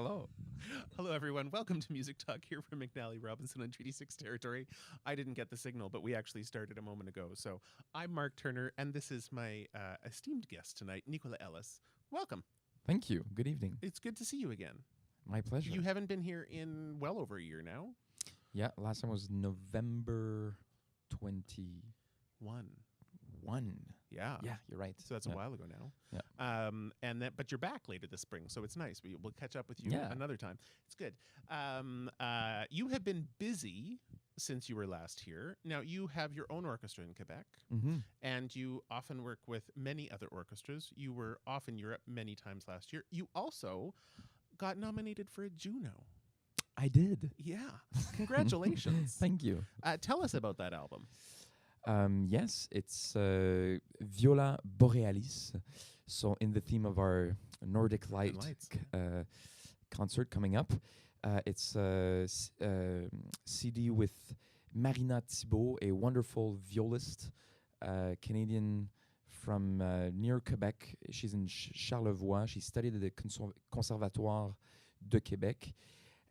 Hello. Hello, everyone. Welcome to Music Talk here from McNally Robinson on Treaty 6 territory. I didn't get the signal, but we actually started a moment ago. So I'm Mark Turner, and this is my esteemed guest tonight, Nicolas Ellis. Welcome. Thank you. Good evening. It's good to see you again. My pleasure. You haven't been here in well over a year now. Yeah, last time was November 21. Yeah. Yeah, you're right. So that's a while ago now. Yeah. But you're back later this spring, so it's nice. We'll catch up with you another time. It's good. You have been busy since you were last here. Now, you have your own orchestra in Quebec, and you often work with many other orchestras. You were off in Europe many times last year. You also got nominated for a Juno. I did. Yeah. Congratulations. Thank you. Tell us about that album. Yes, it's Viola Borealis. So in the theme of our Nordic Light concert coming up, it's a CD with Marina Thibault, a wonderful violist, Canadian from near Quebec. She's in Charlevoix. She studied at the Conservatoire de Québec.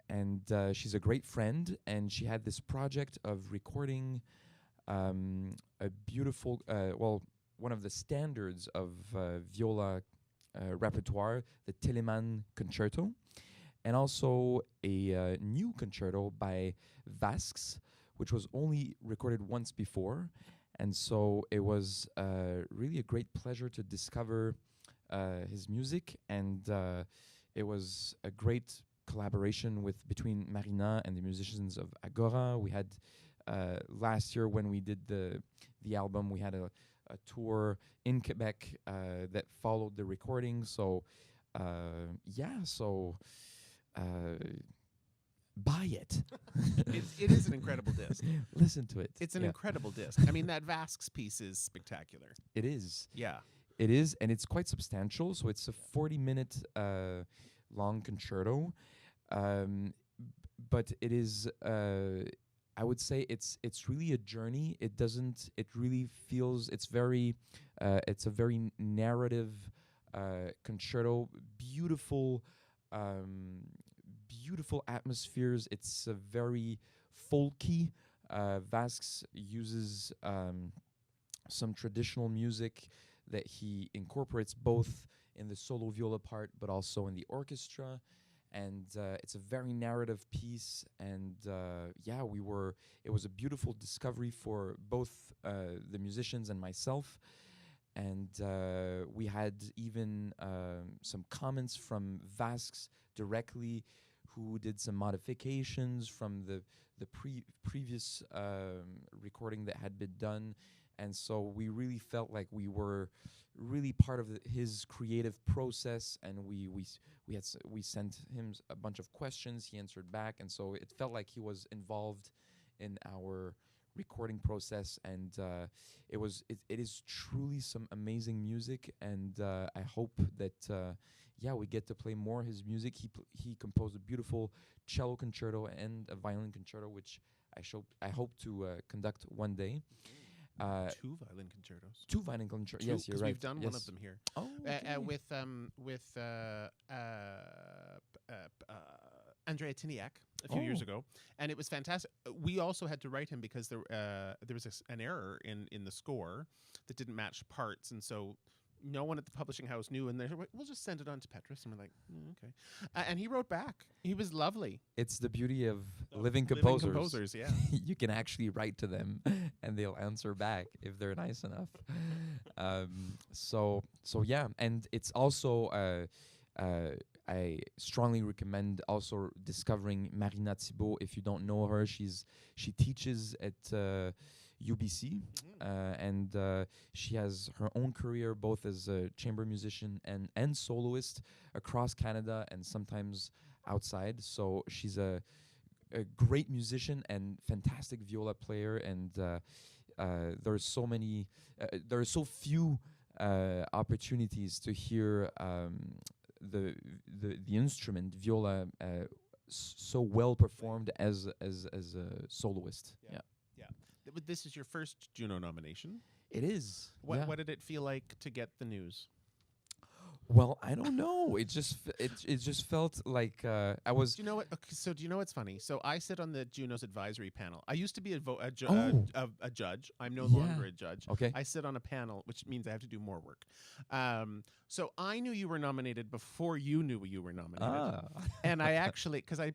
And she's a great friend. And she had this project of recording a beautiful, one of the standards of viola repertoire, the Telemann Concerto, and also a new concerto by Vasks, which was only recorded once before. And so it was really a great pleasure to discover his music, and it was a great collaboration between Marina and the musicians of Agora. We had last year when we did the album, we had a tour in Quebec that followed the recording. So buy it. It is an incredible disc. Listen to it. It's an incredible disc. I mean, that Vasks piece is spectacular. It is. Yeah. It is, and it's quite substantial. So it's a 40-minute long concerto. But it is... I would say it's really a journey. It really feels, it's a very narrative concerto, beautiful atmospheres. It's a very folky. Vasks uses some traditional music that he incorporates both in the solo viola part, but also in the orchestra. And it's a very narrative piece, and it was a beautiful discovery for both the musicians and myself. And we had even some comments from Vasks directly, who did some modifications from the previous recording that had been done. And so we really felt like we were really part of his creative process, and we sent him a bunch of questions. He answered back, and so it felt like he was involved in our recording process. And it is truly some amazing music, and I hope that we get to play more of his music. He composed a beautiful cello concerto and a violin concerto, which I hope to conduct one day. Two violin concertos. Two violin concertos. Yes, you're right. We've done one of them here. Oh, okay. With Andrea Tiniak a few years ago, and it was fantastic. We also had to write him because there was an error in the score that didn't match parts, and so no one at the publishing house knew, and they're like, we'll just send it on to Petrus. And we're like, okay. And he wrote back. He was lovely. It's the beauty of living composers. Living composers, yeah. You can actually write to them, and they'll answer back if they're nice enough. So yeah, and it's also I strongly recommend also discovering Marina Thibault. If you don't know her, she teaches at UBC, and she has her own career both as a chamber musician and soloist across Canada and sometimes outside. So she's a great musician and fantastic viola player, and there are so few opportunities to hear the instrument viola so well performed as a soloist. Yeah. This is your first Juno nomination. It is. What did it feel like to get the news? Well, I don't know. It just felt like I was. Do you know what? Okay, so do you know what's funny? So I sit on the Junos advisory panel. I used to be a judge. I'm no longer a judge. Okay. I sit on a panel, which means I have to do more work. So I knew you were nominated before you knew you were nominated. And I actually, because I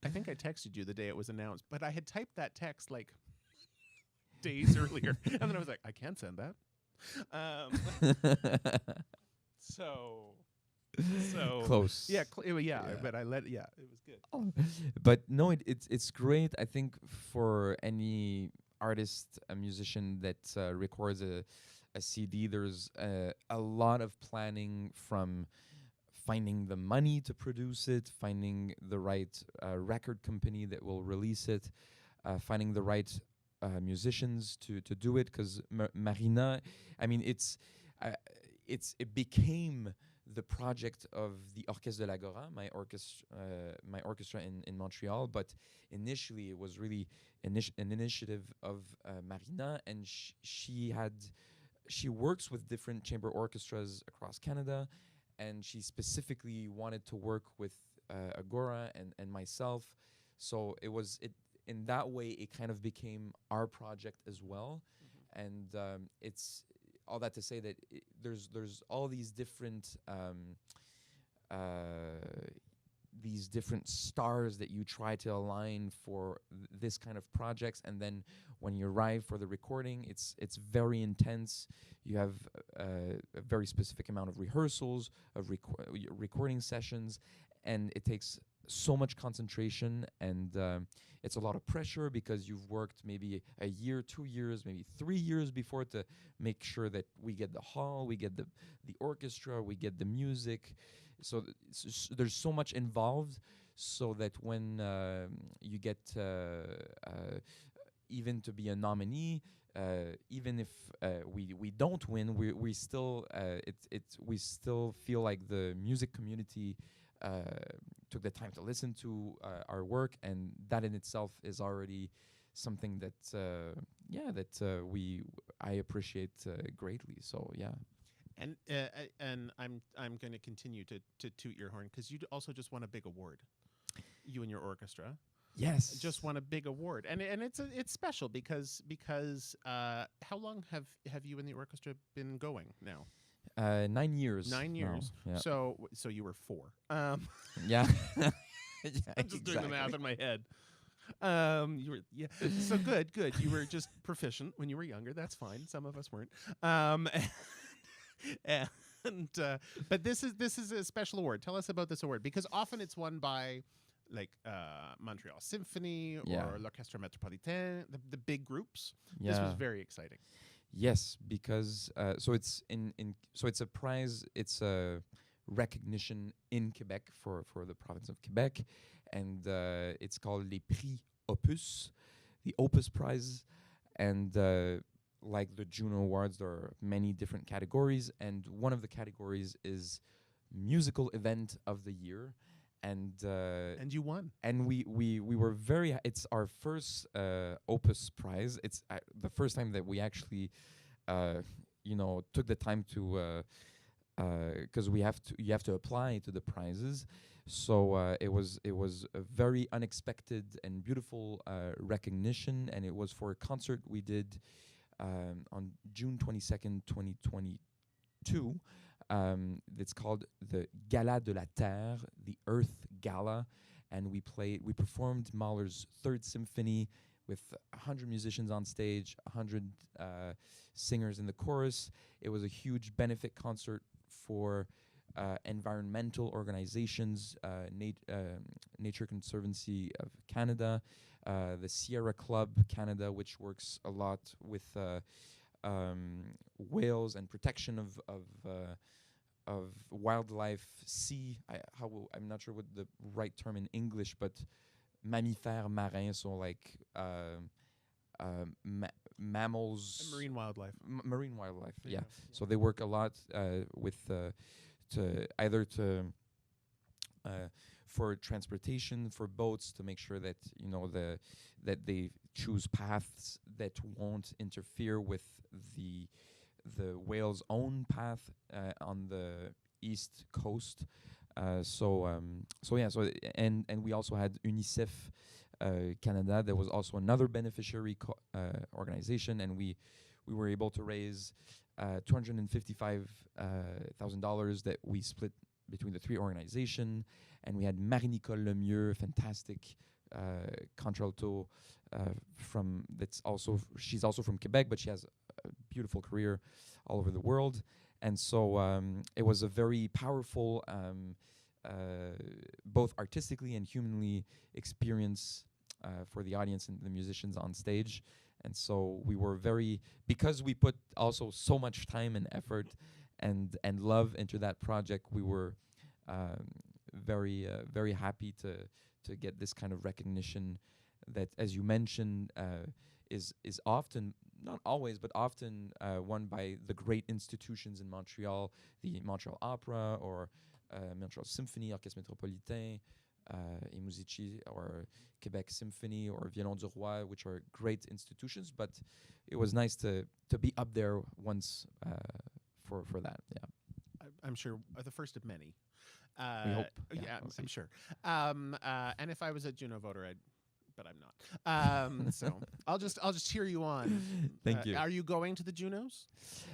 think I texted you the day it was announced, but I had typed that text like days earlier, and then I was like, I can't send that. So close. Yeah, but it was good. Oh. But no, it's great. I think for any artist, a musician that records a CD, there's a lot of planning, from finding the money to produce it, finding the right record company that will release it, finding the right musicians to do it. Because Marina, I mean, it became the project of the Orchestre de l'Agora, my orchestra in Montreal. But initially, it was really an initiative of Marina, and she works with different chamber orchestras across Canada, and she specifically wanted to work with Agora and myself. So in that way, it kind of became our project as well. Mm-hmm. And it's all that to say that there's all these different stars that you try to align for this kind of projects, and then when you arrive for the recording, it's very intense. You have a very specific amount of rehearsals, of recording sessions, and it takes so much concentration, and it's a lot of pressure, because you've worked maybe a year, 2 years, maybe 3 years before to make sure that we get the hall, we get the orchestra, we get the music. So there's so much involved, so that when you get even to be a nominee, even if we don't win, we still we still feel like the music community took the time to listen to our work, and that in itself is already something that I appreciate greatly. So yeah. And I'm going to continue to toot your horn, because you also just won a big award, you and your orchestra. Yes, just won a big award, and it's special because how long have you and the orchestra been going now? 9 years. 9 years. No, yeah. So you were 4. Yeah. Yeah, I'm just doing the math in my head. You were So good. You were just proficient when you were younger. That's fine. Some of us weren't. But this is a special award. Tell us about this award, because often it's won by like Montreal Symphony or l'Orchestre Métropolitain, the big groups. Yeah. This was very exciting. Yes, because so it's it's a prize. It's a recognition in Quebec for the province of Quebec, and it's called les Prix Opus, the Opus Prize, and like the Juno Awards, there are many different categories, and one of the categories is musical event of the year. And you won. And we were very. It's our first Opus Prize. It's the first time that we actually, took the time to, because you have to apply to the prizes. So it was a very unexpected and beautiful recognition, and it was for a concert we did on June 22nd, 2022. It's called the Gala de la Terre, the Earth Gala, and we performed Mahler's Third Symphony with 100 musicians on stage, 100 singers in the chorus. It was a huge benefit concert for environmental organizations, Nature Conservancy of Canada, the Sierra Club Canada, which works a lot with whales and protection of wildlife, I'm not sure what the right term in English, but mammifères marins, so like mammals, marine wildlife. Marine wildlife, yeah. So they work a lot with for transportation, for boats, to make sure that that they choose paths that won't interfere with the whale's own path on the East Coast. And we also had UNICEF Canada. There was also another beneficiary organization, and we were able to raise $255,000 that we split between the three organizations. And we had Marie-Nicole Lemieux, fantastic contralto she's also from Quebec, but she has a beautiful career all over the world. And so it was a very powerful, both artistically and humanly experience for the audience and the musicians on stage. And so we were because we put also so much time and effort and love into that project, we were very happy to get this kind of recognition that, as you mentioned, is often, not always, but often won by the great institutions in Montreal, the Montreal Opera or Montreal Symphony, Orchestre Métropolitain, et Musici, or Quebec Symphony, or Violon du Roi, which are great institutions. But it was nice to be up there once for that. Yeah, I'm sure the first of many. We hope. Yeah, we'll I'm sure. And if I was a Juno voter, but I'm not. So I'll just cheer you on. Thank you. Are you going to the Junos?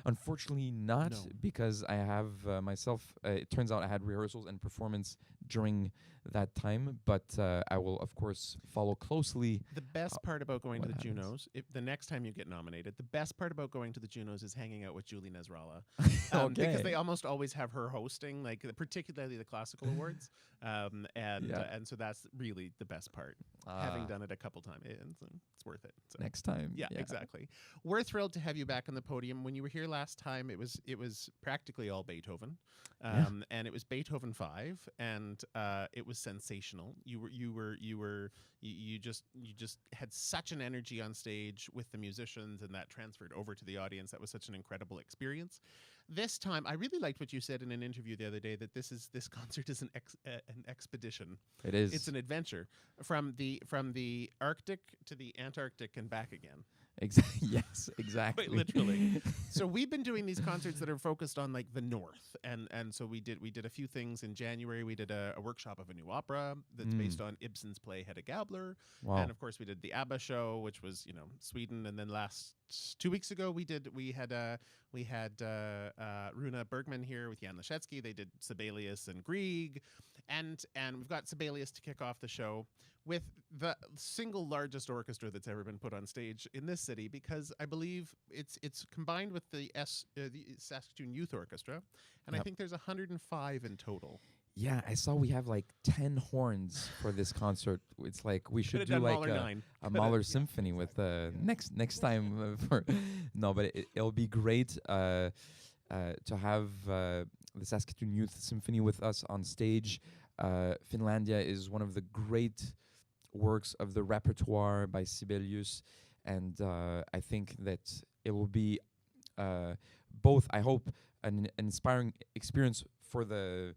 Unfortunately not, because I have myself, it turns out I had rehearsals and performance during that time, but I will, of course, follow closely. The best part about going to the Junos, if the next time you get nominated, the best part about going to the Junos is hanging out with Julie Nasrallah. Because they almost always have her hosting, like particularly the classical awards. And so that's really the best part. Having done it a couple times, it's worth it. So. Next time. Yeah, exactly. We're thrilled to have you back on the podium. When you were here last time, it was practically all Beethoven, and it was Beethoven 5, and it was sensational. You just had such an energy on stage with the musicians, and that transferred over to the audience. That was such an incredible experience. This time, I really liked what you said in an interview the other day, that this concert is an expedition. It is. It's an adventure from the Arctic to the Antarctic and back again. Yes, exactly. Quite literally. So we've been doing these concerts that are focused on like the North, and so we did a few things in January. We did a workshop of a new opera that's based on Ibsen's play Hedda Gabler, and of course we did the ABBA show, which was Sweden, and then 2 weeks ago we had Runa Bergman here with Jan Leszecki. They did Sibelius and Grieg, and we've got Sibelius to kick off the show with the single largest orchestra that's ever been put on stage in this city, because I believe it's combined with the Saskatoon Youth Orchestra, and I think there's 105 in total. Yeah, I saw we have like 10 horns for this concert. It's like we should do like a Mahler symphony with next time. But it'll be great to have the Saskatoon Youth Symphony with us on stage. Finlandia is one of the great works of the repertoire by Sibelius, and I think that it will be both, I hope, an inspiring experience for the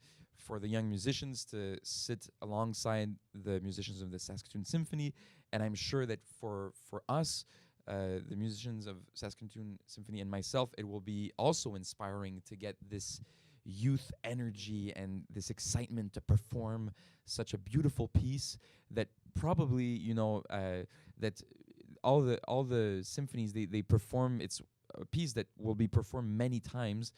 young musicians to sit alongside the musicians of the Saskatoon Symphony, and I'm sure that for us, the musicians of Saskatoon Symphony and myself, it will be also inspiring to get this youth energy and this excitement to perform such a beautiful piece that probably that all the symphonies they perform. It's a piece that will be performed many times,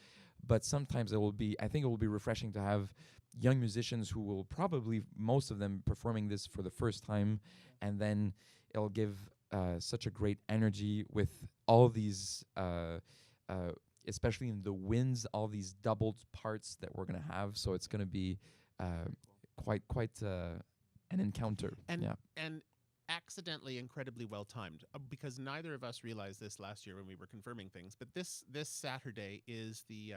but sometimes I think it will be refreshing to have young musicians who will probably, most of them, performing this for the first time, and then it'll give such a great energy with all these especially in the winds, all these doubled parts that we're going to have. So it's going to be quite an encounter. And accidentally incredibly well timed, because neither of us realized this last year when we were confirming things. But this Saturday is the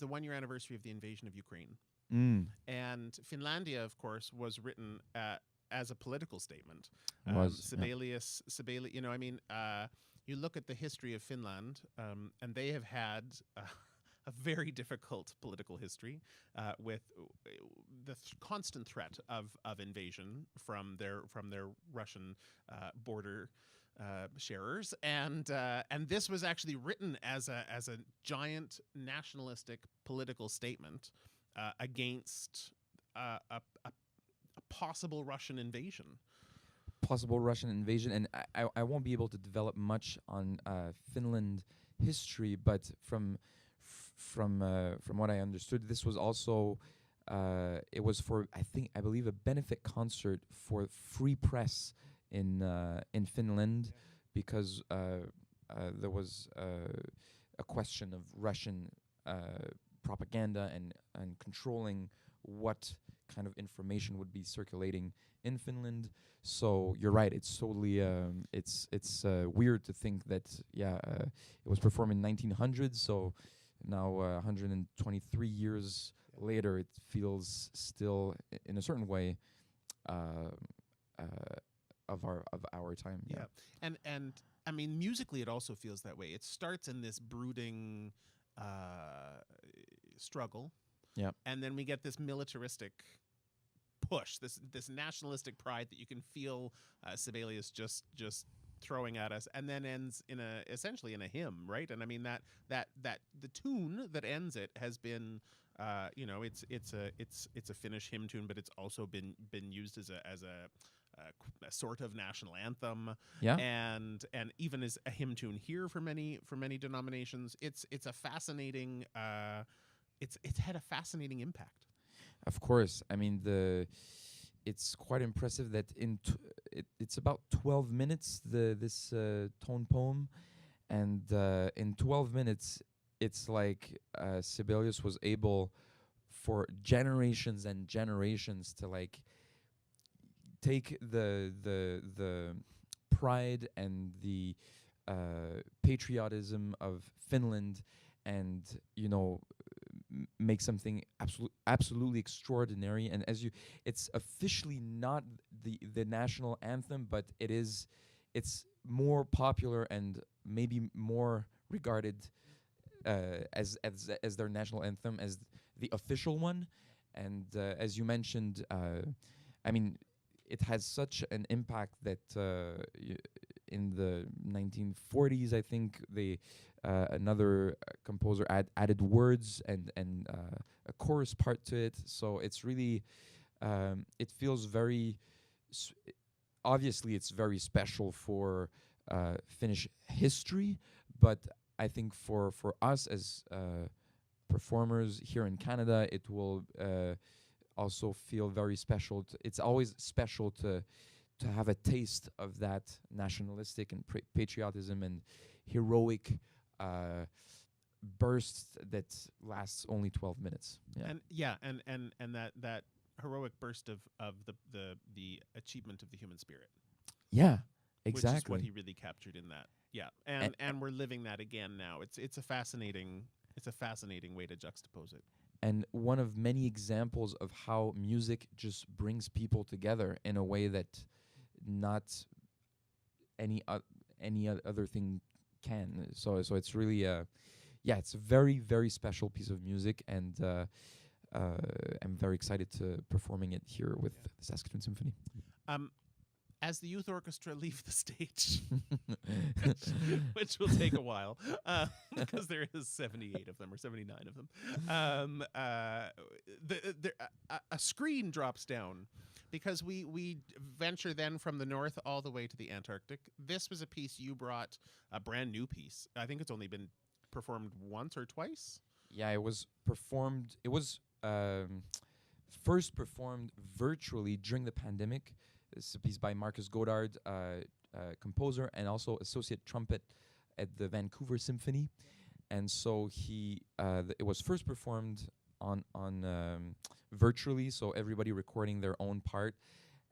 1 year anniversary of the invasion of Ukraine, and Finlandia, of course, was written as a political statement. Sibelius, you look at the history of Finland, and they have had a very difficult political history with the constant threat of invasion from their Russian border sharers, and this was actually written as a giant nationalistic political statement against a possible Russian invasion. And I won't be able to develop much on Finland history, but from what I understood, this was also it was for I believe a benefit concert for free press in Finland, because there was a question of Russian propaganda and controlling what kind of information would be circulating in Finland. So you're right. It's totally it's weird to think that it was performed in 1900s. So now 123 years later, it feels still in a certain way of our time. Yeah. And I mean, musically, it also feels that way. It starts in this brooding struggle. Yeah. And then we get this militaristic push, this nationalistic pride that you can feel Sibelius just throwing at us, and then ends in essentially in a hymn, right? And I mean that the tune that ends it has been it's a Finnish hymn tune, but it's also been used as a sort of national anthem, and even as a hymn tune here for many denominations. It's a fascinating it's had a fascinating impact. Of course, I mean it's quite impressive that it's about 12 minutes this tone poem, and in 12 minutes it's like Sibelius was able for generations and generations to like take the pride and the patriotism of Finland and make something absolutely extraordinary. And it's officially not the national anthem, but it's more popular and maybe more regarded as their national anthem as the official one. And as you mentioned, I mean, it has such an impact that in the 1940s, I think another composer added words and a chorus part to it. So it's really it feels very obviously it's very special for Finnish history, but I think for us as performers here in Canada, it will also feel very special. It's always special to have a taste of that nationalistic and patriotism and heroic burst that lasts only 12 minutes. Yeah. And that heroic burst of the achievement of the human spirit. Yeah, exactly. Which is what he really captured in that. Yeah. And we're living that again now. It's a fascinating way to juxtapose it. And one of many examples of how music just brings people together in a way that not any other thing can. So it's really it's a very, very special piece of music, and I'm very excited to performing it here with the Saskatoon Symphony. As the youth orchestra leave the stage, which will take a while, because there is 78 of them or 79 of them, a screen drops down, because we venture then from the north all the way to the Antarctic. This was a piece you brought, a brand new piece. I think it's only been performed once or twice. Yeah, it was performed. It was first performed virtually during the pandemic. It's a piece by Marcus Godard, composer and also associate trumpet at the Vancouver Symphony. And so it was first performed on virtually, so everybody recording their own part.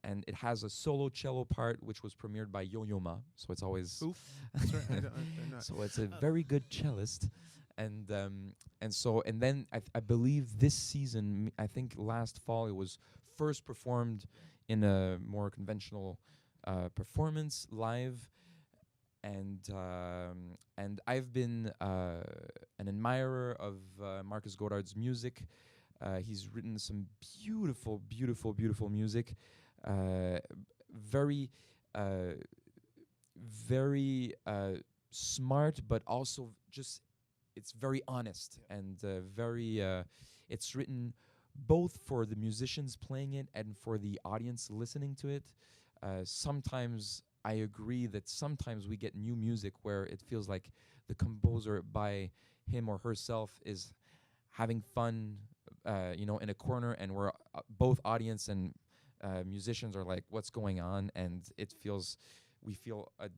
And it has a solo cello part, which was premiered by Yo-Yo Ma. So it's always... Oof. Sorry, I'm not. So it's a very good cellist. And then I believe this season, I think last fall, it was first performed in a more conventional performance live, and I've been an admirer of Marcus Godard's music. He's written some beautiful, beautiful, beautiful music, very very smart, but also just it's very honest and very. It's written both for the musicians playing it and for the audience listening to it. Sometimes I agree that sometimes we get new music where it feels like the composer by him or herself is having fun, in a corner, and we're both audience and musicians are like, what's going on? And we feel a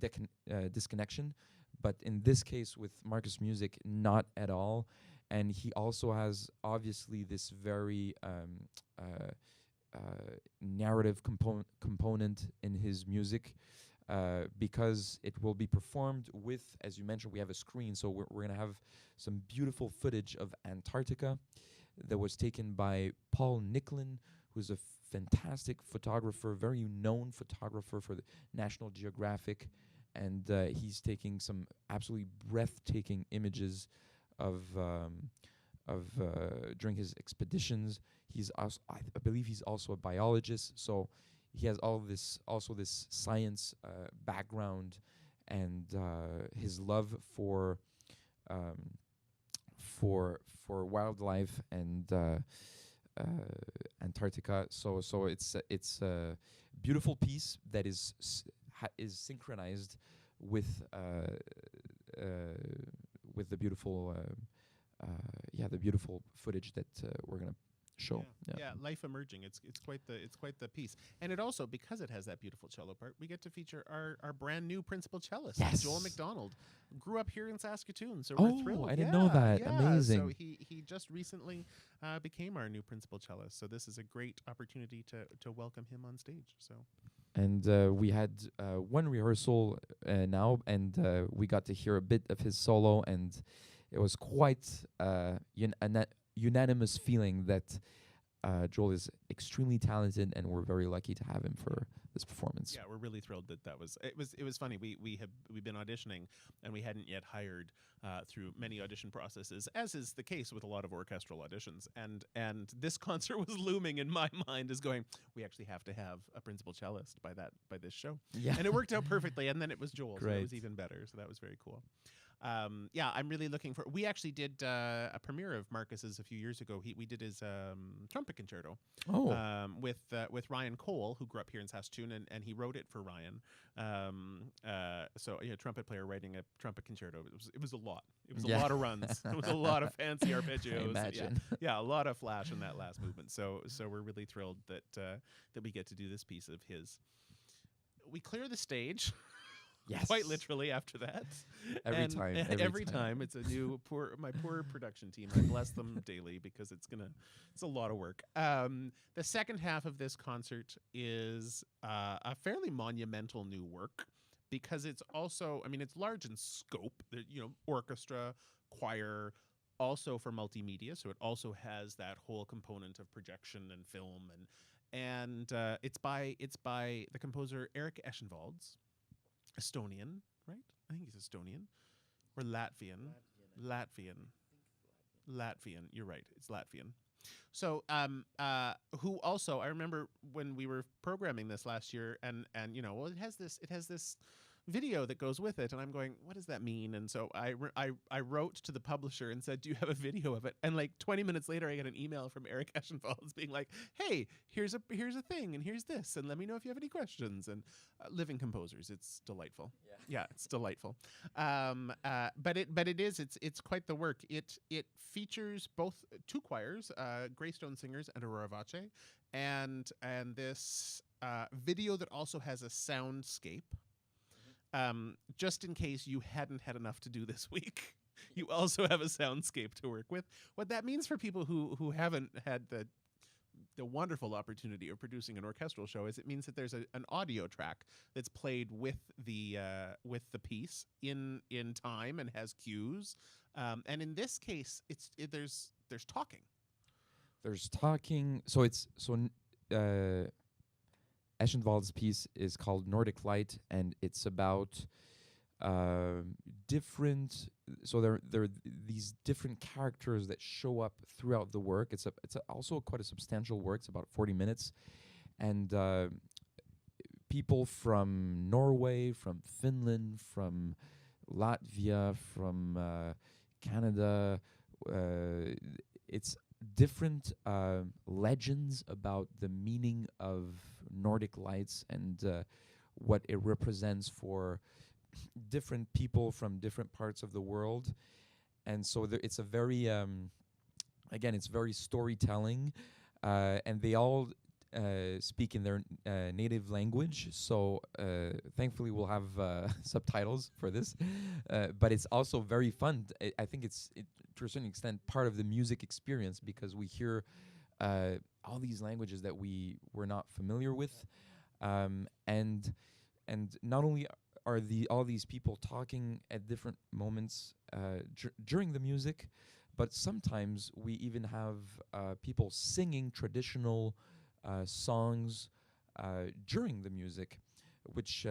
disconnection. But in this case with Marcus' music, not at all. And he also has obviously this very narrative component in his music, because it will be performed with, as you mentioned, we have a screen. So we're going to have some beautiful footage of Antarctica that was taken by Paul Nicklin, who's a fantastic photographer, very known photographer for the National Geographic. And he's taking some absolutely breathtaking images of during his expeditions. He's also, I believe he's also a biologist, so he has this science background, and his love for wildlife and Antarctica. So it's a beautiful piece that is synchronized with the beautiful the beautiful footage that we're gonna show. Yeah, life emerging. It's quite the piece, and it also, because it has that beautiful cello part, we get to feature our brand new principal cellist, Joel McDonald. Grew up here in Saskatoon, so we're thrilled. I didn't know that. Yeah. Amazing. So he just recently became our new principal cellist. So this is a great opportunity to welcome him on stage. So. And we had one rehearsal now, and we got to hear a bit of his solo, and it was quite a unanimous feeling that Joel is extremely talented, and we're very lucky to have him for this performance. Yeah, we're really thrilled that was. It was funny. We've been auditioning, and we hadn't yet hired through many audition processes, as is the case with a lot of orchestral auditions. And this concert was looming in my mind as going, we actually have to have a principal cellist by this show. Yeah, and it worked out perfectly. And then it was Joel, so it was even better. So that was very cool. I'm really looking for. We actually did a premiere of Marcus's a few years ago. We did his trumpet concerto with Ryan Cole, who grew up here in Saskatoon, and he wrote it for Ryan. Trumpet player writing a trumpet concerto. It was a lot. It was a lot of runs. It was a lot of fancy arpeggios. I imagine. Yeah, a lot of flash in that last movement. So we're really thrilled that we get to do this piece of his. We clear the stage. Yes. Quite literally after that. Every time. It's a new my poor production team. I bless them daily because it's a lot of work. The second half of this concert is a fairly monumental new work, because it's also, it's large in scope, orchestra, choir, also for multimedia. So it also has that whole component of projection and film, and it's by the composer Ērik Ešenvalds. Estonian, right? I think he's Estonian or Latvian. Latvian. You're right. It's Latvian. So, who also, I remember when we were programming this last year, and it has this video that goes with it, and I'm going, what does that mean? And so I wrote to the publisher and said, do you have a video of it? And like 20 minutes later, I get an email from Ērik Ešenvalds being like, hey, here's a thing, and here's this, and let me know if you have any questions. And living composers, it's delightful. Yeah, it's delightful. But it's quite the work. It features both two choirs, Greystone Singers and Aurora Voce, and this video that also has a soundscape. Just in case you hadn't had enough to do this week, you also have a soundscape to work with. What that means for people who haven't had the wonderful opportunity of producing an orchestral show is it means that there's an audio track that's played with the piece in time and has cues. And in this case, there's talking. There's talking. Ešenvald's piece is called Nordic Light, and it's about different. So there are these different characters that show up throughout the work. It's also quite a substantial work. It's about 40 minutes, and people from Norway, from Finland, from Latvia, from Canada. It's different legends about the meaning of Nordic lights and what it represents for different people from different parts of the world. And so it's a very, again, it's very storytelling, and they all speak in their native language. So thankfully we'll have subtitles for this, but it's also very fun. I think it's, to a certain extent, part of the music experience, because we hear all these languages that we were not familiar with, and not only are all these people talking at different moments during the music, but sometimes we even have people singing traditional songs during the music, which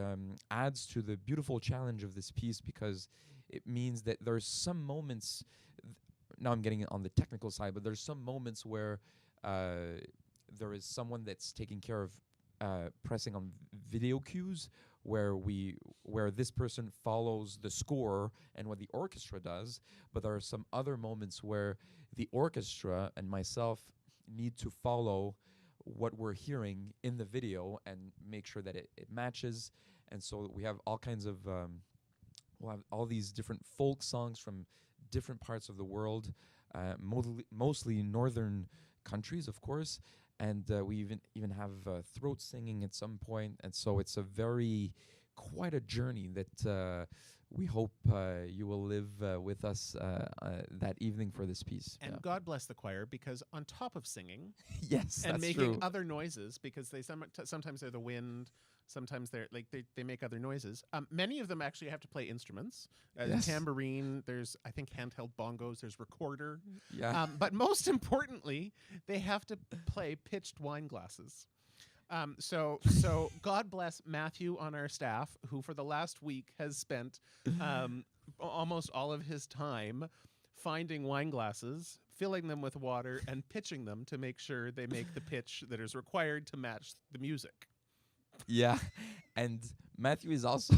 adds to the beautiful challenge of this piece, because it means that there's some moments, now I'm getting on the technical side, but there's some moments where there is someone that's taking care of pressing on video cues, where this person follows the score and what the orchestra does, but there are some other moments where the orchestra and myself need to follow what we're hearing in the video and make sure that it matches. And so we have all kinds of we'll have all these different folk songs from different parts of the world, mostly northern countries, of course, and we even have throat singing at some point. And so it's quite a journey that we hope you will live with us that evening for this piece. And God bless the choir, because on top of singing, yes, and that's making true. Other noises, because they sometimes they're the wind, sometimes they're they make other noises. Many of them actually have to play instruments. Yes. Tambourine. There's, I think, handheld bongos. There's recorder. Yeah. But most importantly, they have to play pitched wine glasses. So God bless Matthew on our staff, who for the last week has spent almost all of his time finding wine glasses, filling them with water, and pitching them to make sure they make the pitch that is required to match the music. Yeah, and Matthew is also.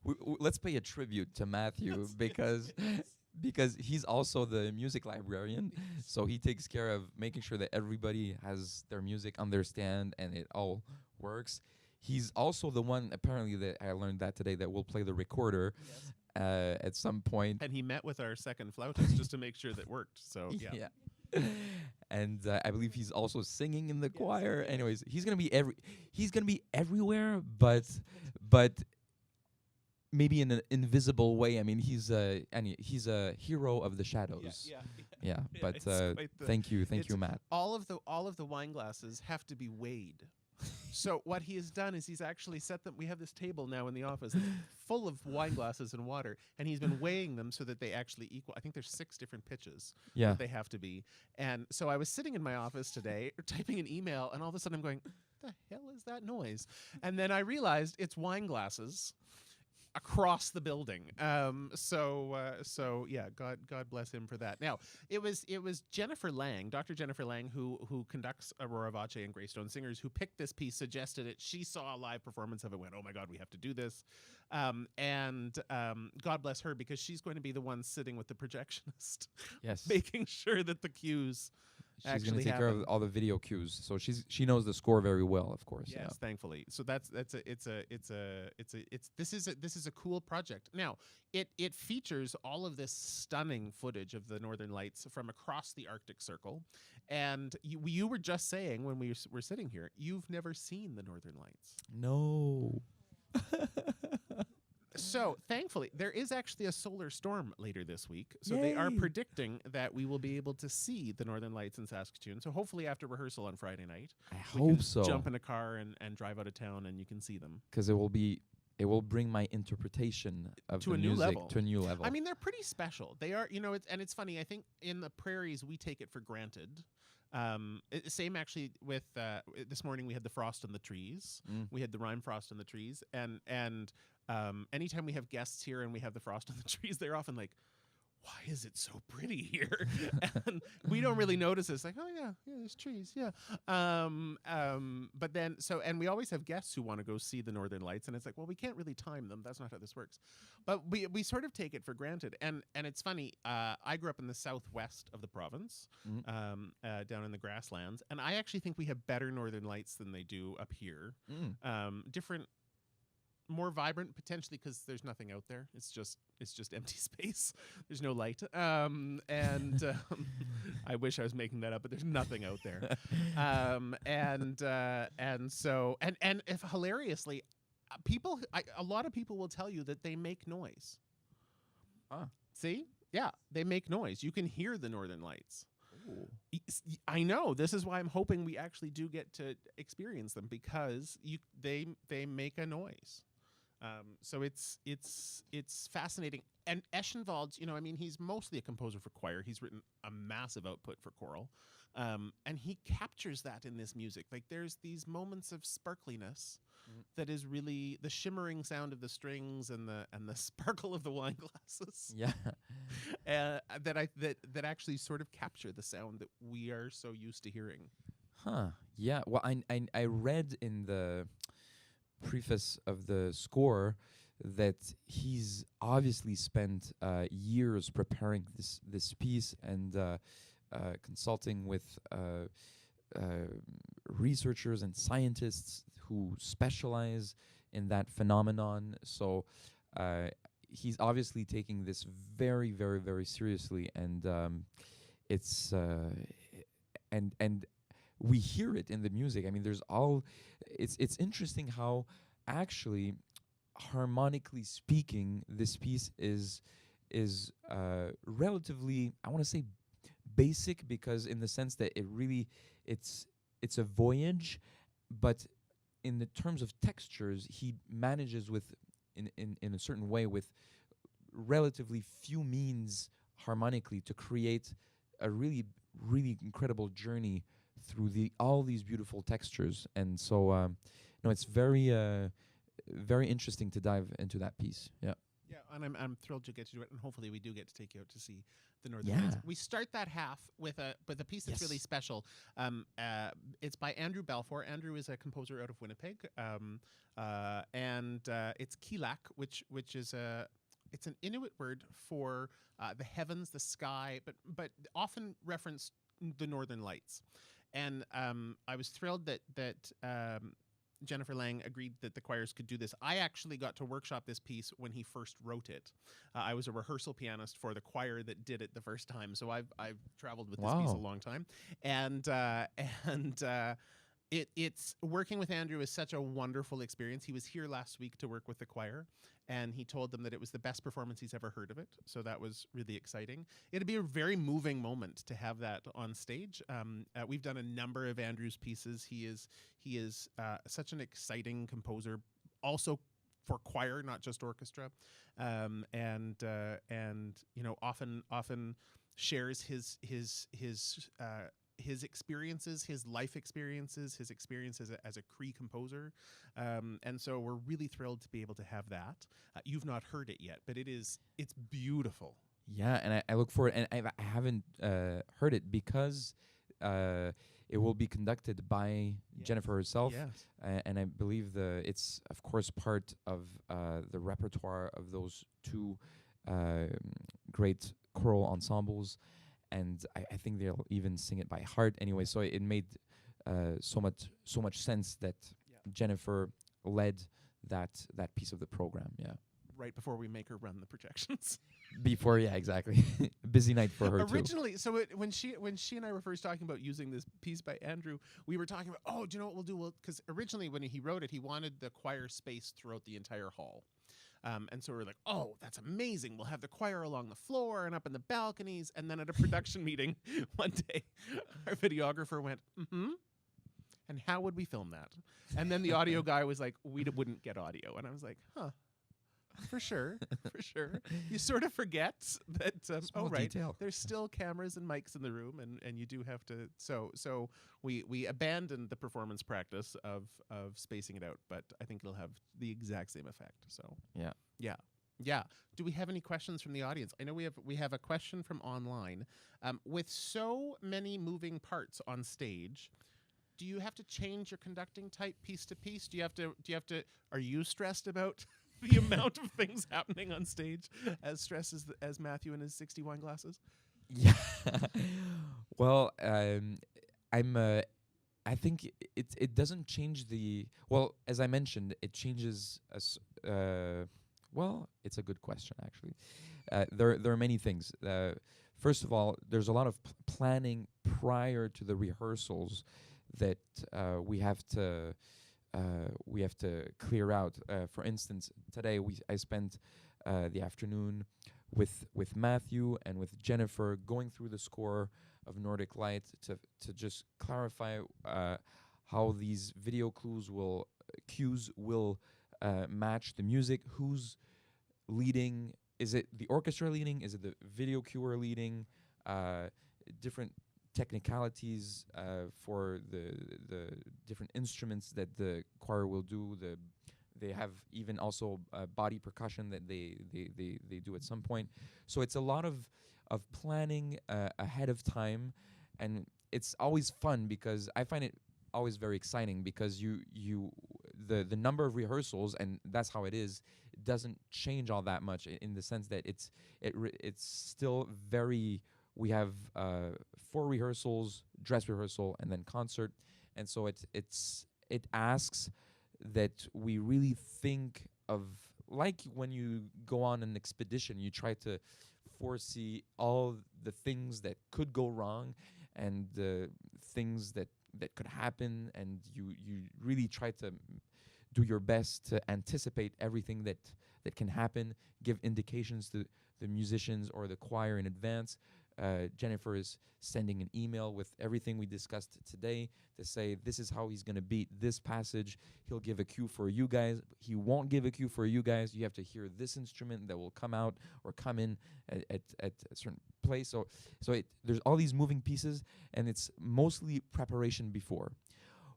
Let's pay a tribute to Matthew, because he's also the music librarian, so he takes care of making sure that everybody has their music on their stand and it all works. He's also the one, apparently, that I learned that today, that will play the recorder at some point. And he met with our second flautist just to make sure that worked. So yeah. And I believe he's also singing in the choir. Anyways, he's gonna be everywhere, but maybe in an invisible way. I mean, he's a hero of the shadows. Yeah. But thank you, Matt. All of the wine glasses have to be weighed. So what he has done is he's actually set them. We have this table now in the office that's full of wine glasses and water, and he's been weighing them so that they actually equal. I think there's 6 different pitches that they have to be. And so I was sitting in my office today, typing an email, and all of a sudden I'm going, "What the hell is that noise?" And then I realized it's wine glasses across the building. So yeah, God bless him for that. Now, it was Jennifer Lang, Dr. Jennifer Lang, who conducts Aurora Voce and Greystone Singers, who picked this piece, suggested it. She saw a live performance of it, went, "Oh my God, we have to do this." And God bless her, because she's going to be the one sitting with the projectionist, making sure that the cues She's going to take care of all the video cues, so she knows the score very well, of course. Yes, thankfully. So this is a cool project. Now, it features all of this stunning footage of the Northern Lights from across the Arctic Circle, and you were just saying when we were sitting here, you've never seen the Northern Lights. No. So, thankfully, there is actually a solar storm later this week. So they are predicting that we will be able to see the Northern Lights in Saskatoon. So hopefully after rehearsal on Friday night, I hope so. Jump in a car and drive out of town, and you can see them. Because it will bring my interpretation of the music to a new level. I mean, they're pretty special. They are, it's funny. I think in the prairies we take it for granted. Same actually with this morning we had the frost on the trees. We had the rime frost on the trees, and anytime we have guests here and we have the frost on the trees, they're often like, why is it so pretty here? And we don't really notice it. It's like, oh yeah, there's trees, yeah. But then, and we always have guests who want to go see the Northern Lights, and it's like, well, we can't really time them. That's not how this works. But we sort of take it for granted. And it's funny. I grew up in the southwest of the province, down in the grasslands, and I actually think we have better Northern Lights than they do up here. Different. More vibrant, potentially, because there's nothing out there. It's just empty space. There's no light. I wish I was making that up, but there's nothing out there. And if hilariously, a lot of people will tell you that they make noise. See? Yeah, they make noise. You can hear the Northern Lights. Ooh. I know. This is why I'm hoping we actually do get to experience them, because they make a noise. So it's fascinating. And Ešenvalds, he's mostly a composer for choir. He's written a massive output for choral. And he captures that in this music. Like, there's these moments of sparkliness that is really the shimmering sound of the strings and the sparkle of the wine glasses. Yeah. That actually sort of capture the sound that we are so used to hearing. Huh. Yeah. Well, I read in the preface of the score that he's obviously spent years preparing this piece and consulting with researchers and scientists who specialize in that phenomenon. So he's obviously taking this very, very, very seriously, and it's and we hear it in the music. I mean, it's interesting how actually, harmonically speaking, this piece is relatively, I want to say, basic, because in the sense that it's a voyage, but in the terms of textures, he manages in a certain way with relatively few means harmonically to create a really, really incredible journey through all these beautiful textures. And so it's very very interesting to dive into that piece. Yeah. Yeah, and I'm thrilled to get to do it, and hopefully we do get to take you out to see the Northern Lights. We start that half with a piece that's really special. It's by Andrew Balfour. Andrew is a composer out of Winnipeg, and it's Kilak, which is it's an Inuit word for the heavens, the sky, but often reference the Northern Lights. And I was thrilled that Jennifer Lang agreed that the choirs could do this. I actually got to workshop this piece when he first wrote it. I was a rehearsal pianist for the choir that did it the first time, so I've traveled with this piece a long time. And it's working with Andrew is such a wonderful experience. He was here last week to work with the choir, and he told them that it was the best performance he's ever heard of it. So that was really exciting. It'd be a very moving moment to have that on stage. We've done a number of Andrew's pieces. He is such an exciting composer, also for choir, not just orchestra, and often shares his experiences, his life experiences, his experiences as a Cree composer. And so we're really thrilled to be able to have that. You've not heard it yet, but it's beautiful. Yeah, and I look forward, and I haven't heard it because it will be conducted by Jennifer herself. Yes. And I believe it's, of course, part of the repertoire of those two great choral ensembles. And I think they'll even sing it by heart anyway. So it made so much sense that Jennifer led that piece of the program. Yeah. Right before we make her run the projections. Before, yeah, exactly. Busy night for her Originally, so when she and I were first talking about using this piece by Andrew, we were talking about, do you know what we'll do? Because originally when he wrote it, he wanted the choir space throughout the entire hall. And so we're like, oh, that's amazing. We'll have the choir along the floor and up in the balconies. And then at a production meeting one day, our videographer went, and how would we film that? And then the audio guy was like, we wouldn't get audio. And I was like, for sure. You sort of forget that, detail. There's still cameras and mics in the room, and you do have to, so we abandoned the performance practice of spacing it out, but I think it'll have the exact same effect, so. Yeah. Yeah. Do we have any questions from the audience? I know we have a question from online. With so many moving parts on stage, do you have to change your conducting type piece to piece? Do you have to are you stressed about the amount of things happening on stage, as stressed as Matthew and his 60 wine glasses? Yeah. Well, I think it doesn't change the, well, as I mentioned, it changes as well, it's a good question actually. There are many things. First of all, there's a lot of planning prior to the rehearsals that we have to clear out. For instance, today I spent the afternoon with Matthew and with Jennifer going through the score of Nordic Light to just clarify how these video cues will match the music. Who's leading? Is it the orchestra leading? Is it the video cuer leading? Different technicalities for the different instruments that the choir will do. They have even also body percussion that they do at some point. So it's a lot of planning ahead of time, and it's always fun because I find it always very exciting because the number of rehearsals, and that's how it is, doesn't change all that much in the sense that it's still very, we have 4 rehearsals, dress rehearsal, and then concert, and so it asks that we really think of, like when you go on an expedition, you try to foresee all the things that could go wrong and the things that could happen, and you really try to do your best to anticipate everything that can happen, give indications to the musicians or the choir in advance. Jennifer is sending an email with everything we discussed today to say this is how he's going to beat this passage. He'll give a cue for you guys. He won't give a cue for you guys. You have to hear this instrument that will come out or come in at a certain place. So there's all these moving pieces, and it's mostly preparation before.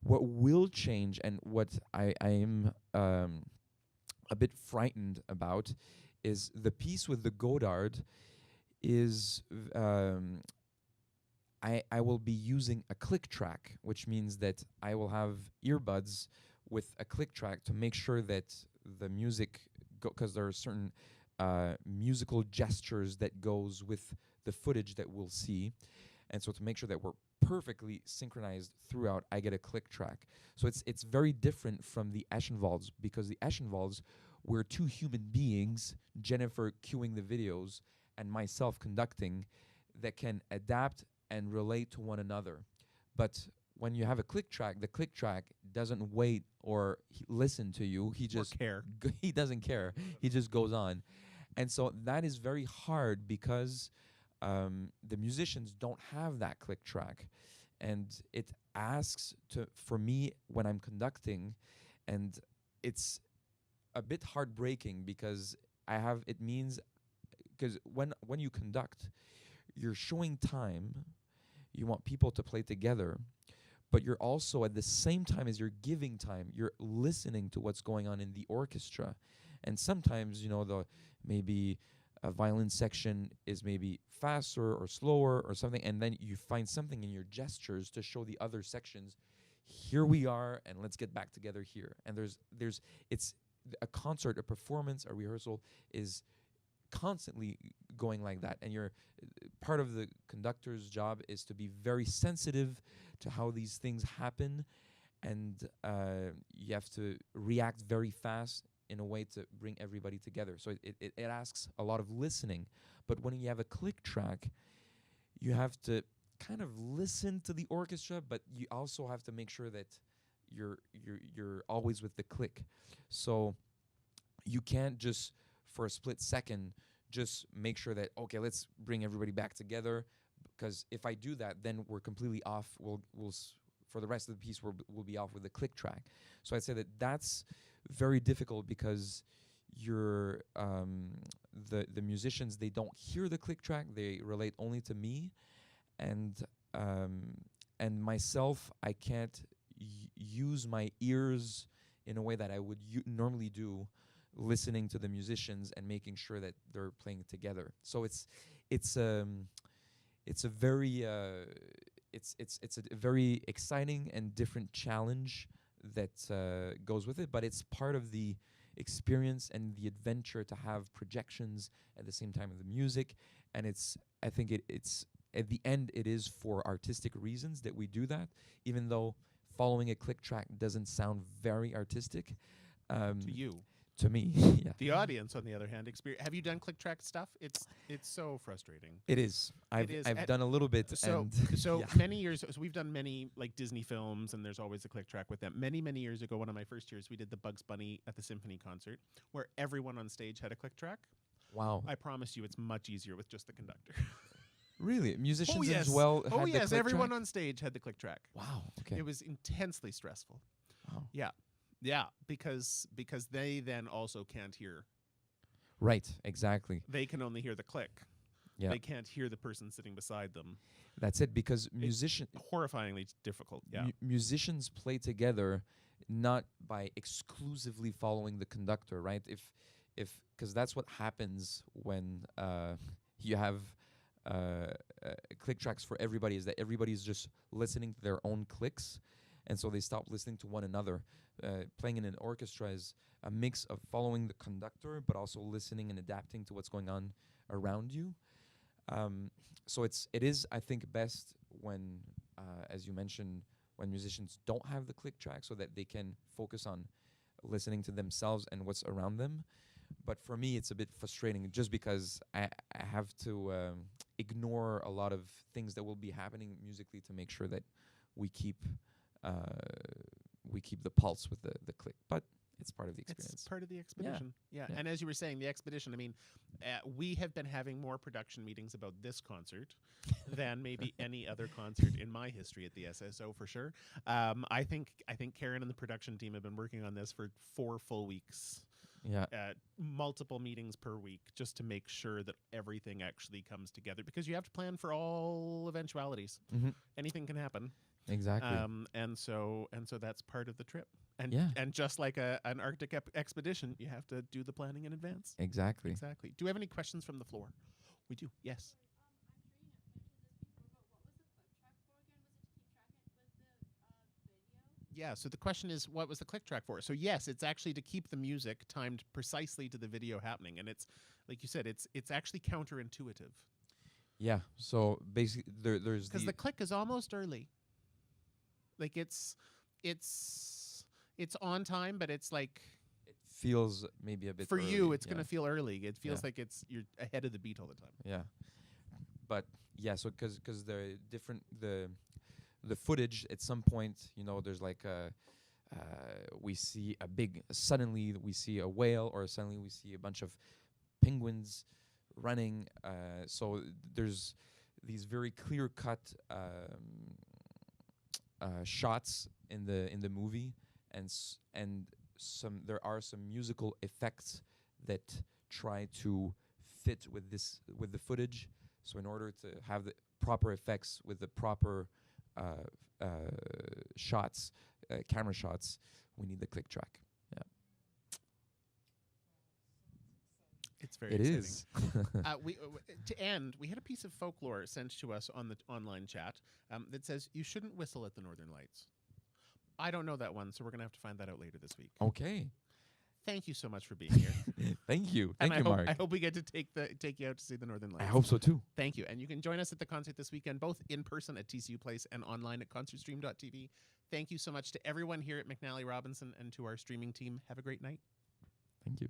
What will change, and what I am a bit frightened about, is the piece with the Godard is I will be using a click track, which means that I will have earbuds with a click track to make sure that the music, because there are certain musical gestures that goes with the footage that we'll see, and so to make sure that we're perfectly synchronized throughout, I get a click track. So it's very different from the Ešenvalds, because the Ešenvalds, we're 2 human beings, Jennifer cueing the videos and myself conducting, that can adapt and relate to one another. But when you have a click track, the click track doesn't wait or listen to you. He just care. He doesn't care. He just goes on. And so that is very hard because the musicians don't have that click track. And it asks for me when I'm conducting, and it's a bit heartbreaking because it means, because when you conduct, you're showing time, you want people to play together, but you're also, at the same time as you're giving time, you're listening to what's going on in the orchestra. And sometimes, maybe a violin section is maybe faster or slower or something, and then you find something in your gestures to show the other sections, here we are, and let's get back together here. And it's a concert, a performance, a rehearsal is constantly going like that, and you're part of the conductor's job is to be very sensitive to how these things happen, and you have to react very fast in a way to bring everybody together. So it asks a lot of listening. But when you have a click track, you have to kind of listen to the orchestra, but you also have to make sure that you're always with the click. So you can't just for a split second just make sure that, okay, let's bring everybody back together, because if I do that, then we're completely off. We'll for the rest of the piece we'll be off with the click track. So I'd say that's very difficult because you're the musicians, they don't hear the click track, they relate only to me, and myself, I can't use my ears in a way that I would normally do listening to the musicians and making sure that they're playing together. So it's a very exciting and different challenge that goes with it, but it's part of the experience and the adventure to have projections at the same time of the music. And I think it's at the end, it is for artistic reasons that we do that, even though following a click track doesn't sound very artistic. To you. To me, yeah. The audience, on the other hand, have you done click track stuff? It's so frustrating. It is. I've done a little bit. So yeah. Many years. So we've done many like Disney films, and there's always a click track with them. Many years ago, one of my first years, we did the Bugs Bunny at the Symphony concert, where everyone on stage had a click track. Wow. I promise you, it's much easier with just the conductor. Really? Musicians as well had the click everyone track? On stage had the click track. Wow. Okay. It was intensely stressful. Wow. Yeah, because they then also can't hear. Right, exactly. They can only hear the click. Yeah. They can't hear the person sitting beside them. That's it, because horrifyingly difficult. Yeah. Musicians play together not by exclusively following the conductor, right? Because that's what happens when you have click tracks for everybody, is that everybody's just listening to their own clicks, and so they stop listening to one another. Playing in an orchestra is a mix of following the conductor, but also listening and adapting to what's going on around you. So it is, I think, best when, as you mentioned, when musicians don't have the click track, so that they can focus on listening to themselves and what's around them. But for me, it's a bit frustrating, just because I have to ignore a lot of things that will be happening musically to make sure that we keep the pulse with the click. But it's part of the experience. It's part of the expedition. Yeah. And as you were saying, the expedition, I mean, we have been having more production meetings about this concert than maybe any other concert in my history at the SSO, for sure. I think Karen and the production team have been working on this for 4 full weeks. Yeah. Multiple meetings per week, just to make sure that everything actually comes together, because you have to plan for all eventualities. Mm-hmm. Anything can happen. Exactly. And so that's part of the trip. And and just like an Arctic expedition, you have to do the planning in advance. Exactly. Do we have any questions from the floor? We do. Yes. Yeah, so the question is, what was the click track for? So yes, it's actually to keep the music timed precisely to the video happening, and it's like you said, it's actually counterintuitive. Yeah. So basically, there's because the click is almost early. Like it's on time, but it's like it feels maybe a bit for early. you. It's gonna feel early. It feels like you're ahead of the beat all the time. Yeah, but so because the footage at some point, there's like we see suddenly we see a whale, or suddenly we see a bunch of penguins running. So there's these very clear cut shots in the movie, and there are some musical effects that try to fit with the footage. So in order to have the proper effects with the proper shots, camera shots, we need the click track. Yeah, it's very exciting. It is. To end, we had a piece of folklore sent to us on the online chat that says you shouldn't whistle at the Northern Lights. I don't know that one, so we're going to have to find that out later this week. Okay. Thank you so much for being here. Thank you. And Thank you, Mark. I hope we get to take you out to see the Northern Lights. I hope so too. Thank you. And you can join us at the concert this weekend, both in person at TCU Place and online at concertstream.tv. Thank you so much to everyone here at McNally Robinson and to our streaming team. Have a great night. Thank you.